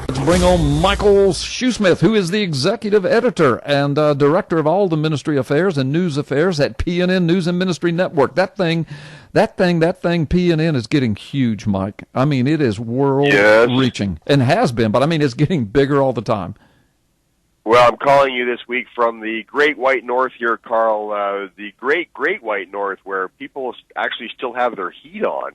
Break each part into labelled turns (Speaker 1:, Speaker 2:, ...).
Speaker 1: Let's bring on Michael Shoesmith, who is the executive editor and director of all the ministry affairs and news affairs at PNN News and Ministry Network. That thing, PNN is getting huge, Mike. I mean, it is world-reaching and has been, but I mean, it's getting bigger all the time.
Speaker 2: Well, I'm calling you this week from the Great White North here, Carl, the Great White North, where people actually still have their heat on.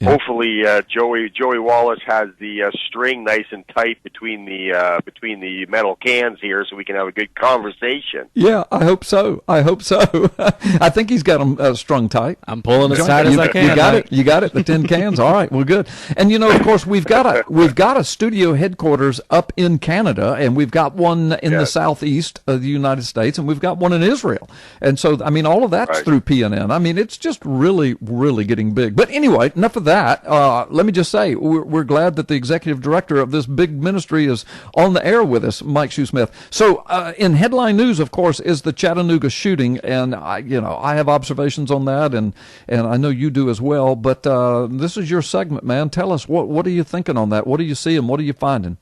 Speaker 2: Hopefully, Joey Wallace has the string nice and tight between the metal cans here, so we can have a good conversation.
Speaker 1: Yeah, I hope so. I think he's got them strung tight.
Speaker 3: I'm pulling as tight as I can.
Speaker 1: You got it. The tin cans. All right, well, good. And of course, we've got a studio headquarters up in Canada, and we've got one in the southeast of the United States, and we've got one in Israel. And so, I mean, all of that's through PNN. I mean, it's just really, really getting big. But anyway, enough of that. Let me just say, we're glad that the executive director of this big ministry is on the air with us, Mike Shoesmith. So, in headline news, of course, is the Chattanooga shooting, and I have observations on that, and I know you do as well. But this is your segment, man. Tell us what are you thinking on that? What are you seeing? What are you finding?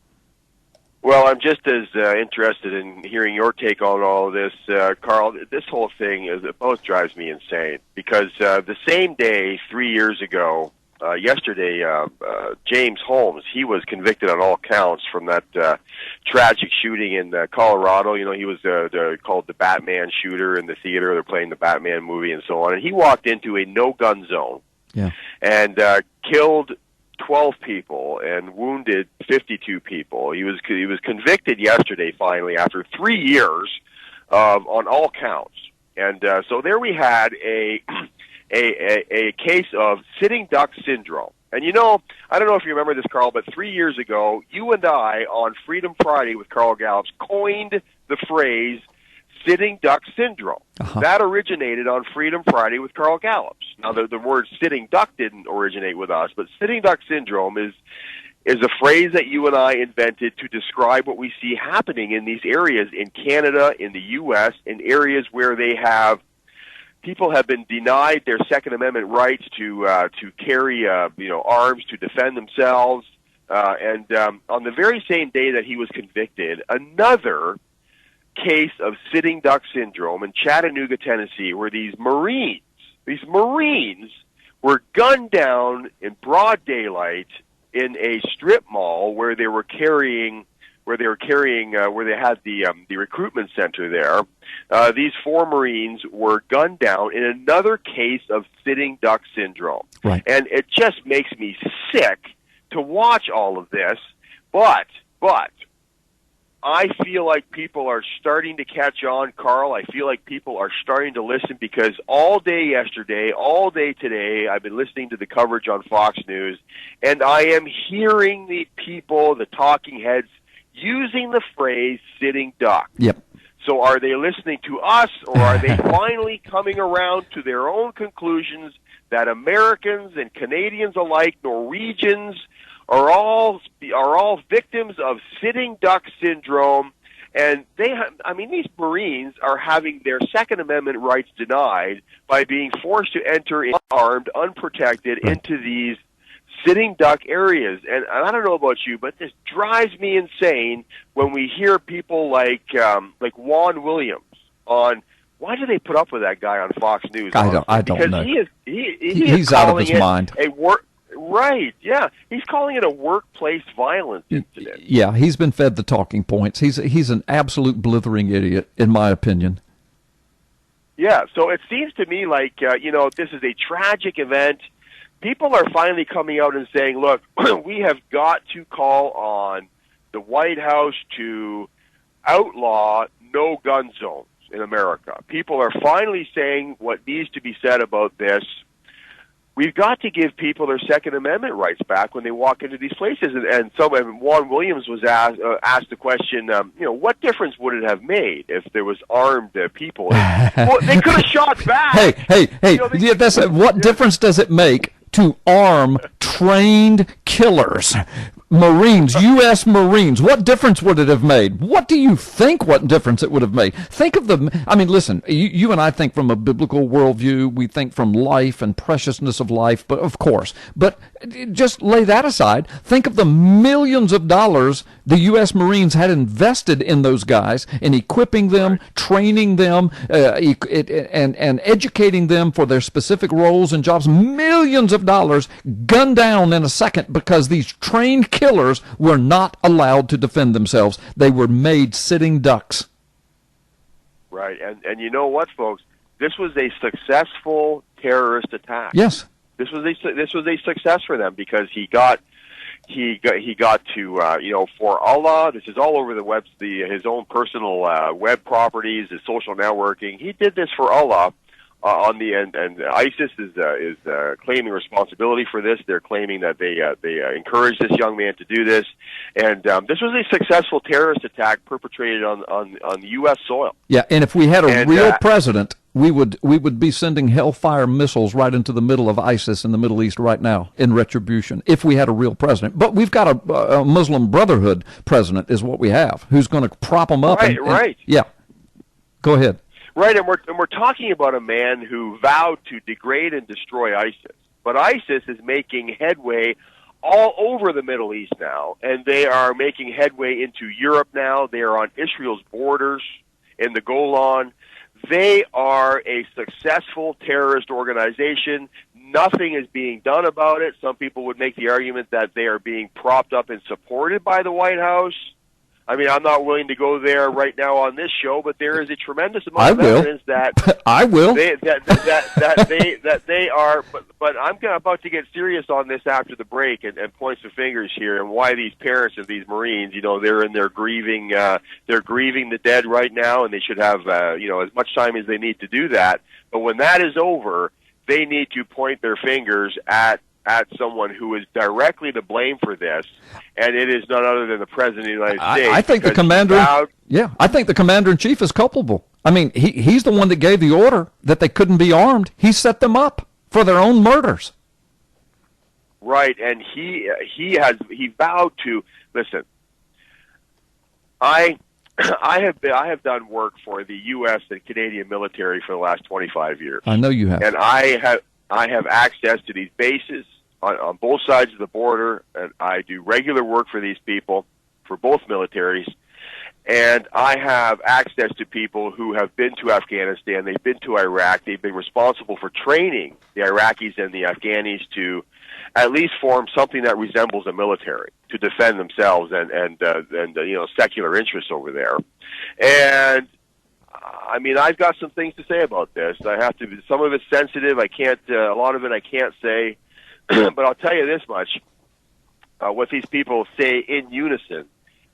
Speaker 2: Well, I'm just as interested in hearing your take on all of this, Carl. This whole thing it both drives me insane because the same day 3 years ago, yesterday, James Holmes, he was convicted on all counts from that tragic shooting in Colorado. You know, he was called the Batman shooter in the theater. They're playing the Batman movie and so on. And he walked into a no-gun zone and killed 12 people and wounded 52 people. He was convicted yesterday, finally, after 3 years on all counts. And so there we had a case of sitting duck syndrome. And I don't know if you remember this, Carl, but 3 years ago, you and I on Freedom Friday with Carl Gallups coined the phrase sitting duck syndrome. That originated on Freedom Friday with Carl Gallups. Now, the word sitting duck didn't originate with us, but sitting duck syndrome is a phrase that you and I invented to describe what we see happening in these areas in Canada, in the U.S., in areas where people have been denied their Second Amendment rights to carry arms to defend themselves. And on the very same day that he was convicted, another case of sitting duck syndrome in Chattanooga, Tennessee, where these Marines were gunned down in broad daylight in a strip mall where they had the recruitment center there. These 4 Marines were gunned down in another case of sitting duck syndrome.
Speaker 1: Right.
Speaker 2: And it just makes me sick to watch all of this, but I feel like people are starting to catch on, Carl. I feel like people are starting to listen because all day yesterday, all day today, I've been listening to the coverage on Fox News, and I am hearing the people, the talking heads, using the phrase sitting duck.
Speaker 1: Yep.
Speaker 2: So are they listening to us, or are they finally coming around to their own conclusions that Americans and Canadians alike, Norwegians, are all victims of sitting duck syndrome, and these Marines are having their Second Amendment rights denied by being forced to enter unarmed, unprotected into these sitting duck areas. And I don't know about you, but this drives me insane when we hear people like Juan Williams on. Why do they put up with that guy on Fox News?
Speaker 1: I don't know.
Speaker 2: He's
Speaker 1: out of his mind.
Speaker 2: Right, yeah. He's calling it a workplace violence incident.
Speaker 1: Yeah, he's been fed the talking points. He's an absolute blithering idiot, in my opinion.
Speaker 2: Yeah, so it seems to me like, this is a tragic event. People are finally coming out and saying, look, we have got to call on the White House to outlaw no-gun zones in America. People are finally saying what needs to be said about this. We've got to give people their Second Amendment rights back when they walk into these places. And Juan Williams was asked the question, what difference would it have made if there was armed people? Well, they could have shot back.
Speaker 1: Hey! What difference does it make to arm trained killers? Marines, U.S. Marines, what difference would it have made? What do you think what difference it would have made? Think of listen, you and I think from a biblical worldview. We think from life and preciousness of life, but of course. But just lay that aside. Think of the millions of dollars the U.S. Marines had invested in those guys, in equipping them, training them, and educating them for their specific roles and jobs. Millions of dollars gunned down in a second because these trained killers were not allowed to defend themselves. They were made sitting ducks.
Speaker 2: Right, and you know what, folks? This was a successful terrorist attack.
Speaker 1: Yes,
Speaker 2: this was a success for them because he got to for Allah. This is all over the web. His own personal web properties, his social networking. He did this for Allah. On the end, and ISIS is claiming responsibility for this. They're claiming that they encouraged this young man to do this, and this was a successful terrorist attack perpetrated on U.S. soil.
Speaker 1: Yeah, and if we had a real president, we would be sending hellfire missiles right into the middle of ISIS in the Middle East right now in retribution. If we had a real president, but we've got a Muslim Brotherhood president, is what we have, who's going to prop them up.
Speaker 2: Right.
Speaker 1: Yeah, go ahead.
Speaker 2: Right, and we're talking about a man who vowed to degrade and destroy ISIS. But ISIS is making headway all over the Middle East now, and they are making headway into Europe now. They are on Israel's borders in the Golan. They are a successful terrorist organization. Nothing is being done about it. Some people would make the argument that they are being propped up and supported by the White House. I mean, I'm not willing to go there right now on this show, but there is a tremendous amount of evidence that
Speaker 1: I will
Speaker 2: that they are. But I'm about to get serious on this after the break and point some fingers here and why these parents of these Marines, they're in their grieving. They're grieving the dead right now, and they should have as much time as they need to do that. But when that is over, they need to point their fingers at someone who is directly to blame for this, and it is none other than the President of the United States.
Speaker 1: I think the commander. I think the commander-in-chief is culpable. I mean, he's the one that gave the order that they couldn't be armed. He set them up for their own murders.
Speaker 2: Right, and he vowed to listen. I have done work for the U.S. and Canadian military for the last 25 years.
Speaker 1: I know you have,
Speaker 2: and I have access to these bases on both sides of the border, and I do regular work for these people, for both militaries, and I have access to people who have been to Afghanistan, they've been to Iraq, they've been responsible for training the Iraqis and the Afghanis to at least form something that resembles a military to defend themselves and secular interests over there. And I mean, I've got some things to say about this. Some of it's sensitive. I can't, a lot of it I can't say. But I'll tell you this much. What these people say in unison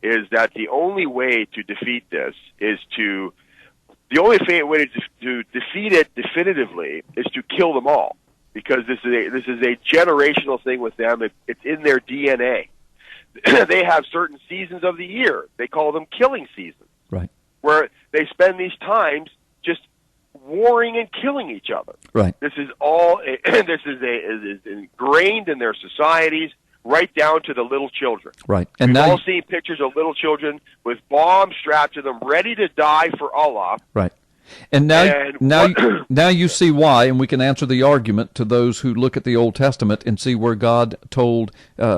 Speaker 2: is that the only way to defeat this the only way to defeat it definitively is to kill them all. Because this is a generational thing with them. It's in their DNA. They have certain seasons of the year. They call them killing seasons.
Speaker 1: Right.
Speaker 2: Where they spend these times just warring and killing each other.
Speaker 1: Right.
Speaker 2: This is ingrained in their societies, right down to the little children.
Speaker 1: Right.
Speaker 2: And we've all seen pictures of little children with bombs strapped to them, ready to die for Allah.
Speaker 1: Right. And now you see why, and we can answer the argument to those who look at the Old Testament and see where God told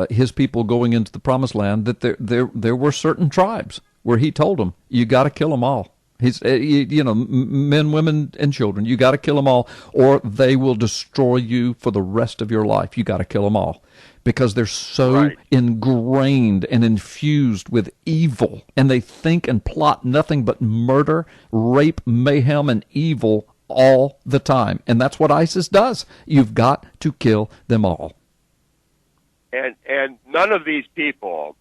Speaker 1: His people going into the Promised Land that there were certain tribes where He told them, you got to kill them all. He's, men, women, and children, you got to kill them all, or they will destroy you for the rest of your life. You got to kill them all, because they're so ingrained and infused with evil, and they think and plot nothing but murder, rape, mayhem, and evil all the time. And that's what ISIS does. You've got to kill them all.
Speaker 2: And none of these people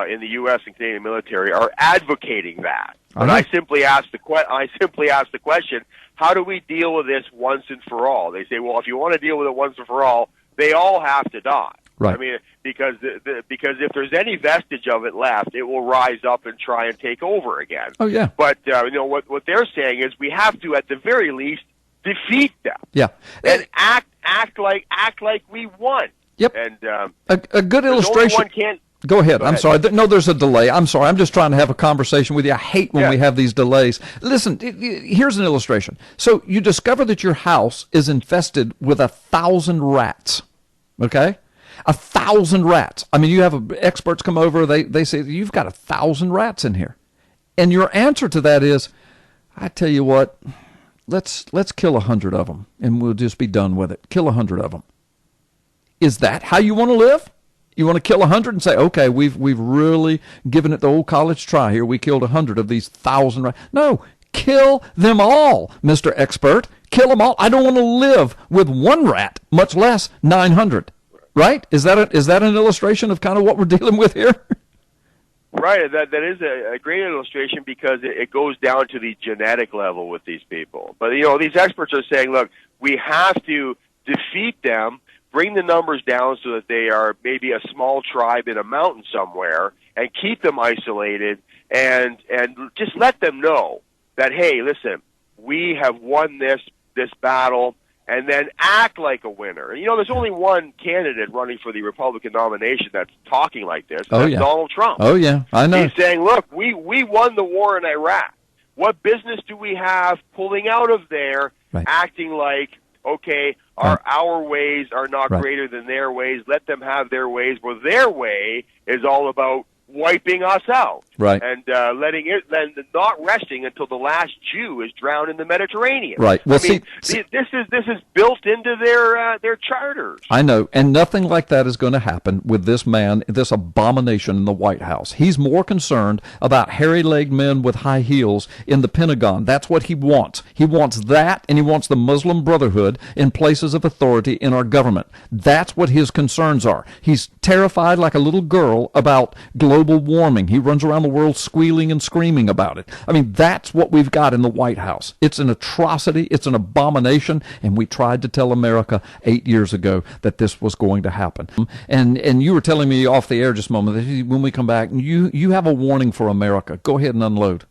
Speaker 2: in the U.S. and Canadian military are advocating that. But I simply ask the question: how do we deal with this once and for all? They say, well, if you want to deal with it once and for all, they all have to die.
Speaker 1: Right.
Speaker 2: I mean, because if there's any vestige of it left, it will rise up and try and take over again.
Speaker 1: Oh yeah.
Speaker 2: But what they're saying is we have to, at the very least, defeat them.
Speaker 1: Yeah.
Speaker 2: And act like we won.
Speaker 1: Yep.
Speaker 2: And
Speaker 1: a good illustration. Go ahead. I'm sorry. No, there's a delay. I'm sorry. I'm just trying to have a conversation with you. I hate when we have these delays. Listen, here's an illustration. So you discover that your house is infested with 1,000 rats. Okay? 1,000 rats. I mean, you have experts come over. They say, you've got 1,000 rats in here. And your answer to that is, I tell you what, let's kill 100 of them, and we'll just be done with it. Kill 100 of them. Is that how you want to live? You want to kill 100 and say, okay, we've really given it the old college try here. We killed 100 of these 1,000 rats. No, kill them all, Mr. Expert. Kill them all. I don't want to live with one rat, much less 900. Right? Is that an illustration of kind of what we're dealing with here?
Speaker 2: Right. That is a great illustration because it goes down to the genetic level with these people. But, these experts are saying, look, we have to defeat them, bring the numbers down so that they are maybe a small tribe in a mountain somewhere, and keep them isolated, and just let them know that, hey, listen, we have won this battle, and then act like a winner. And, there's only one candidate running for the Republican nomination that's talking like this. That's Donald Trump.
Speaker 1: Oh, yeah, I know.
Speaker 2: He's saying, look, we won the war in Iraq. What business do we have pulling out of there, acting like, okay, our ways are not greater than their ways. Let them have their ways. Well, their way is all about wiping us out, and not resting until the last Jew is drowned in the Mediterranean.
Speaker 1: Right. Well,
Speaker 2: this is built into their charters.
Speaker 1: I know, and nothing like that is going to happen with this man, this abomination in the White House. He's more concerned about hairy-legged men with high heels in the Pentagon. That's what he wants. He wants that, and he wants the Muslim Brotherhood in places of authority in our government. That's what his concerns are. He's terrified like a little girl about global warming. He runs around the world squealing and screaming about it. I mean, that's what we've got in the White House. It's an atrocity. It's an abomination. And we tried to tell America 8 years ago that this was going to happen. And you were telling me off the air just a moment that when we come back, you have a warning for America. Go ahead and unload.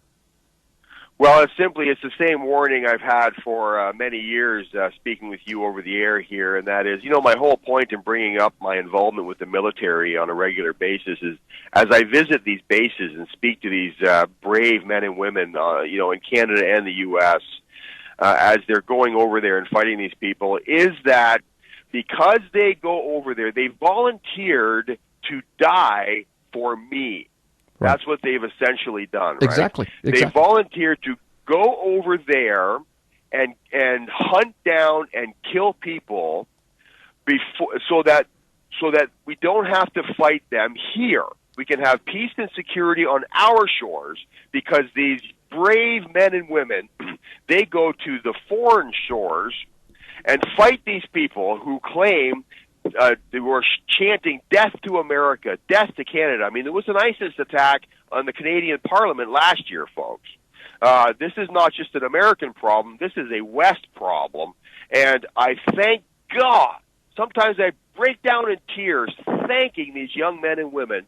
Speaker 2: Well, it's the same warning I've had for many years speaking with you over the air here, and that is, my whole point in bringing up my involvement with the military on a regular basis is as I visit these bases and speak to these brave men and women, in Canada and the U.S., as they're going over there and fighting these people, is that because they go over there, they volunteered to die for me. That's what they've essentially done, right?
Speaker 1: Exactly.
Speaker 2: They volunteered to go over there and hunt down and kill people so that we don't have to fight them here. We can have peace and security on our shores because these brave men and women, they go to the foreign shores and fight these people who claim they were chanting death to America, death to Canada. I mean, there was an ISIS attack on the Canadian Parliament last year, folks. This is not just an American problem. This is a West problem. And I thank God. Sometimes I break down in tears thanking these young men and women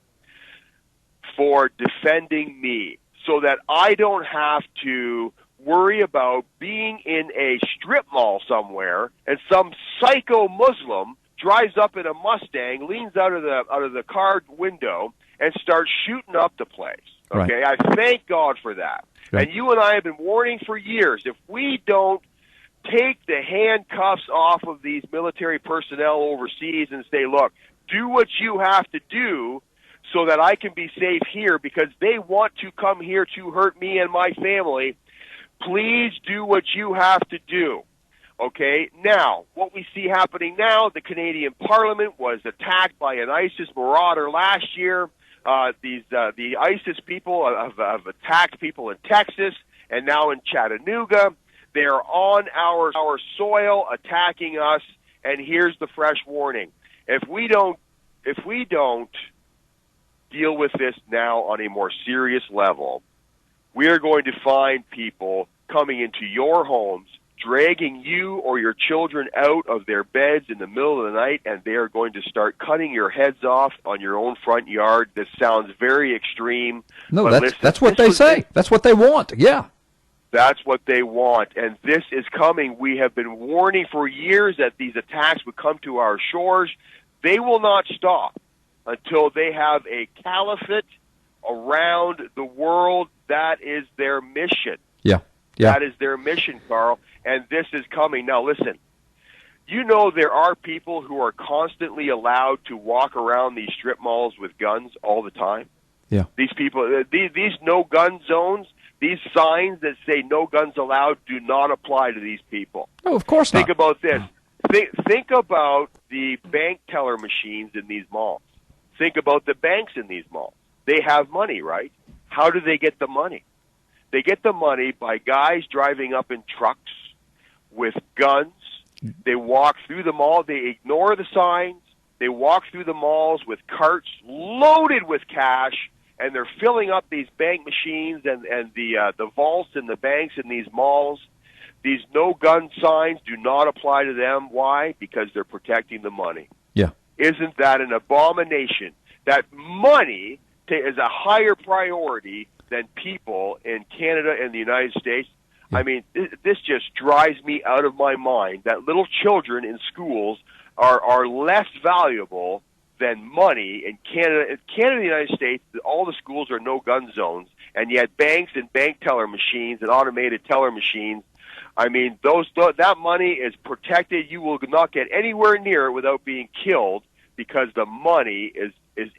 Speaker 2: for defending me so that I don't have to worry about being in a strip mall somewhere and some psycho Muslim drives up in a Mustang, leans out of the car window, and starts shooting up the place. Okay, I thank God for that. And you and I have been warning for years, if we don't take the handcuffs off of these military personnel overseas and say, look, do what you have to do so that I can be safe here because they want to come here to hurt me and my family, please do what you have to do. Okay, now, what we see happening now, the Canadian Parliament was attacked by an ISIS marauder last year. The ISIS people have attacked people in Texas and now in Chattanooga. They're on our soil attacking us, and here's the fresh warning. If we don't deal with this now on a more serious level, we are going to find people coming into your homes, dragging you or your children out of their beds in the middle of the night, and they are going to start cutting your heads off on your own front yard. This sounds very extreme.
Speaker 1: No, that's what they say. That's what they want. Yeah.
Speaker 2: That's what they want, and this is coming. We have been warning for years that these attacks would come to our shores. They will not stop. until they have a caliphate around the world. That is their mission.
Speaker 1: Yeah.
Speaker 2: That is their mission, Carl, and this is coming. Now, listen, you know there are people who are constantly allowed to walk around these strip malls with guns all the time?
Speaker 1: Yeah.
Speaker 2: These people, these no-gun zones, these signs that say no guns allowed do not apply to these people.
Speaker 1: Oh, of course not.
Speaker 2: Think about this. Think about the bank teller machines in these malls. Think about the banks in these malls. They have money, right? How do they get the money? They get the money by guys driving up in trucks with guns. They walk through the mall. They ignore the signs. They walk through the malls with carts loaded with cash, and they're filling up these bank machines and the vaults in the banks in these malls. These no-gun signs do not apply to them. Why? Because they're protecting the money.
Speaker 1: Yeah.
Speaker 2: Isn't that an abomination? That money is a higher priority than people in Canada and the United States. I mean, this just drives me out of my mind that little children in schools are less valuable than money in Canada. In Canada and the United States, all the schools are no-gun zones, and yet banks and bank teller machines and automated teller machines, I mean, that money is protected. You will not get anywhere near it without being killed because the money is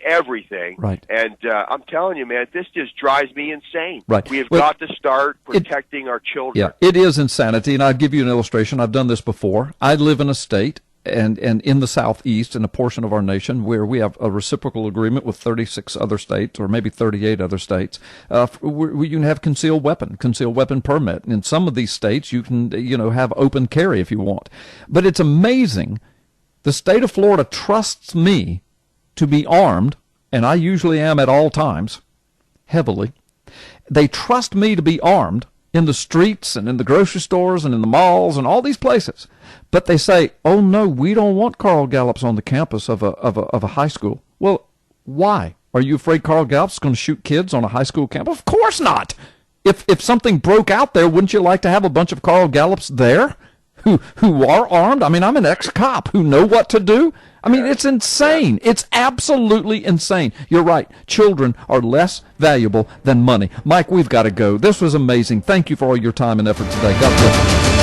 Speaker 2: everything.
Speaker 1: Right.
Speaker 2: And I'm telling you, man, this just drives me insane.
Speaker 1: Right.
Speaker 2: We have got to start protecting our children.
Speaker 1: Yeah, it is insanity, and I'll give you an illustration. I've done this before. I live in a state and in the southeast, in a portion of our nation, where we have a reciprocal agreement with 36 other states, or maybe 38 other states, where you can have concealed weapon permit. In some of these states, you can, have open carry if you want. But it's amazing. The state of Florida trusts me to be armed, and I usually am at all times, heavily. They trust me to be armed in the streets and in the grocery stores and in the malls and all these places. But they say, oh, no, we don't want Carl Gallups on the campus of a high school. Well, why? Are you afraid Carl Gallups is going to shoot kids on a high school campus? Of course not. If something broke out there, wouldn't you like to have a bunch of Carl Gallups there who are armed? I mean, I'm an ex-cop who know what to do. I mean, it's insane. It's absolutely insane. You're right. Children are less valuable than money. Mike, we've got to go. This was amazing. Thank you for all your time and effort today. God bless you.